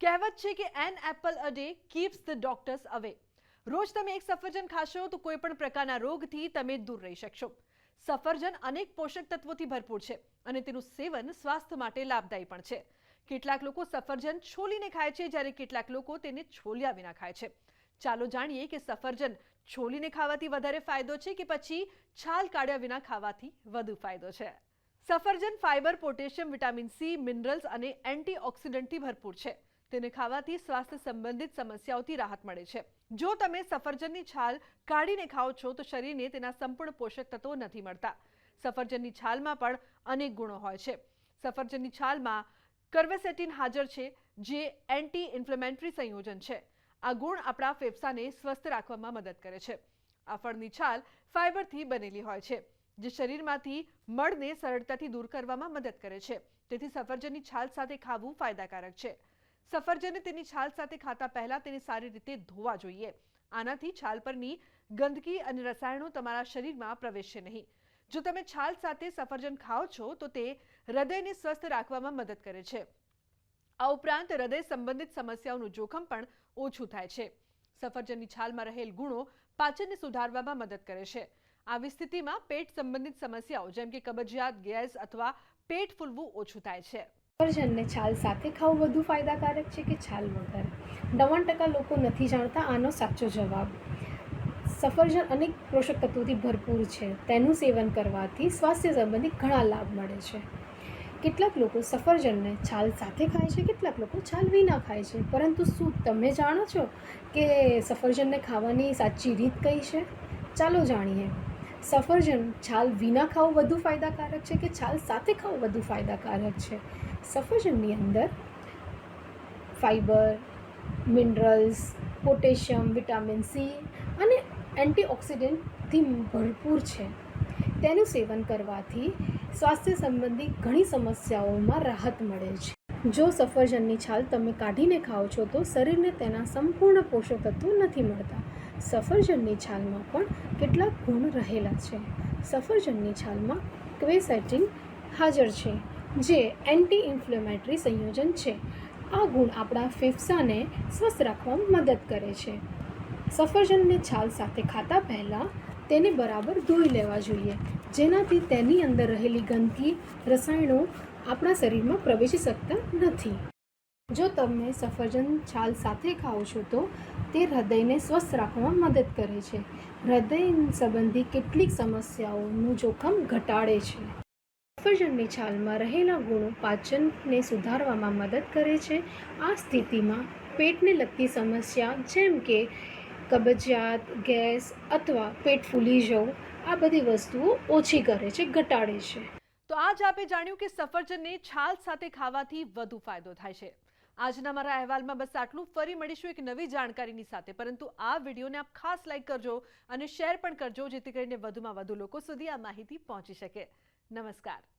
કહેવત છે કે an apple a day keeps the doctors અવે. રોજ તમે એક સફરજન ખાશો તો કોઈ પણ પ્રકારના રોગથી તમે દૂર રહી શકશો. સફરજન અનેક પોષક તત્વોથી ભરપૂર છે અને તેનું સેવન સ્વાસ્થ્ય માટે લાભદાયી પણ છે. કેટલાક લોકો સફરજન છોલીને ખાય છે, જ્યારે કેટલાક લોકો તેને છોલ્યા વિના ખાય છે. ચાલો જાણીએ કે સફરજન છોલીને ખાવાથી વધારે ફાયદો છે કે પછી છાલ કાઢ્યા વિના ખાવાથી વધુ ફાયદો છે. સફરજન fibre, potassium, vitamin C, minerals અને એન્ટીઓક્સિડન્ટથી ભરપૂર છે. તેને ખાવાથી સ્વાસ્થ્ય સંબંધિત સમસ્યાઓથી રાહત મળે છે. જો તમે સફરજનની છાલ કાઢીને ખાઓ છો તો શરીરને તેના સંપૂર્ણ પોષક તત્વો નથી મળતા. સફરજનની છાલમાં પણ અનેક ગુણો હોય છે. સફરજનની છાલમાં કર્વેસેટિન હાજર છે, જે એન્ટી ઇન્ફ્લેમેટરી સંયોજન છે. આ ગુણ આપણા ફેફસાને સ્વસ્થ રાખવામાં મદદ કરે છે. આ ફળની છાલ ફાઇબરથી બનેલી હોય છે, જે શરીરમાંથી મળને સરળતાથી દૂર કરવામાં મદદ કરે છે. તેથી સફરજનની છાલ સાથે ખાવું ફાયદાકારક છે. સફરજનને તેની છાલ સાથે ખાતા પહેલા તેને સારી રીતે ધોવા જોઈએ. આનાથી છાલ પરની ગંદકી અને રસાયણો તમારા શરીરમાં પ્રવેશશે નહીં. જો તમે છાલ સાથે સફરજન ખાઓ છો તો તે હૃદયને સ્વસ્થ રાખવામાં મદદ કરે છે. આ ઉપરાંત હૃદય સંબંધિત સમસ્યાઓનું જોખમ પણ ઓછું થાય છે. સફરજનની છાલમાં રહેલ ગુણો પાચનને સુધારવામાં મદદ કરે છે. આવી સ્થિતિમાં પેટ સંબંધિત સમસ્યાઓ જેમ કે કબજિયાત, ગેસ અથવા પેટ ફૂલવું ઓછું થાય છે. સફરજનને છાલ સાથે ખાવું વધુ ફાયદાકારક છે કે છાલ વગર? 90% લોકો નથી જાણતા આનો સાચો જવાબ. સફરજન અનેક પોષક તત્વોથી ભરપૂર છે. તેનું સેવન કરવાથી સ્વાસ્થ્ય સંબંધી ઘણા લાભ મળે છે. કેટલાક લોકો સફરજનને છાલ સાથે ખાય છે, કેટલાક લોકો છાલ વિના ખાય છે. પરંતુ શું તમે જાણો છો કે સફરજનને ખાવાની સાચી રીત કઈ છે? ચાલો જાણીએ. સફરજન છાલ વિના ખાવું વધુ ફાયદાકારક છે કે છાલ સાથે ખાવું વધુ ફાયદાકારક છે? સફરજનની અંદર fibre, minerals, potassium, vitamin C અને એન્ટીઓક્સિડન્ટથી ભરપૂર છે. તેનું સેવન કરવાથી સ્વાસ્થ્ય સંબંધી ઘણી સમસ્યાઓમાં રાહત મળે છે. જો સફરજનની છાલ તમે કાઢીને ખાઓ છો તો શરીરને તેના સંપૂર્ણ પોષક તત્વો નથી મળતા. સફરજનની છાલમાં પણ કેટલાક ગુણ રહેલા છે. સફરજનની છાલમાં ક્વેર્સેટિન હાજર છે, જે એન્ટી ઇન્ફ્લેમેટરી સંયોજન છે. આ ગુણ આપણા ફેફસાને સ્વસ્થ રાખવામાં મદદ કરે છે. સફરજનને છાલ સાથે ખાતા પહેલાં તેને બરાબર ધોઈ લેવા જોઈએ, જેનાથી તેની અંદર રહેલી ગંદકી, રસાયણો આપણા શરીરમાં પ્રવેશી શકતા નથી. જો તમે સફરજન છાલ સાથે ખાઓ છો તો તે હૃદયને સ્વસ્થ રાખવામાં મદદ કરે છે. હૃદય સંબંધી કેટલીક સમસ્યાઓનું જોખમ ઘટાડે છે. સફરજનની છાલમાં રહેલા ગુણો પાચનને સુધારવામાં મદદ કરે છે. આ સ્થિતિમાં પેટને લગતી સમસ્યા જેમ કે કબજિયાત, ગેસ અથવા પેટ ફૂલી જવું, આ બધી વસ્તુઓ ઓછી કરે છે, ઘટાડે છે. તો આજ આપે જાણ્યું કે સફરજનને છાલ સાથે ખાવાથી વધુ ફાયદો થાય છે. આજના મારા અહેવાલમાં બસ આટલું. ફરી મળીશું એક નવી જાણકારીની સાથે. પરંતુ આ વિડીયોને આપ ખાસ લાઈક કરજો અને શેર પણ કરજો, જેથી કરીને વધુમાં વધુ લોકો સુધી આ માહિતી પહોંચી શકે. નમસ્કાર.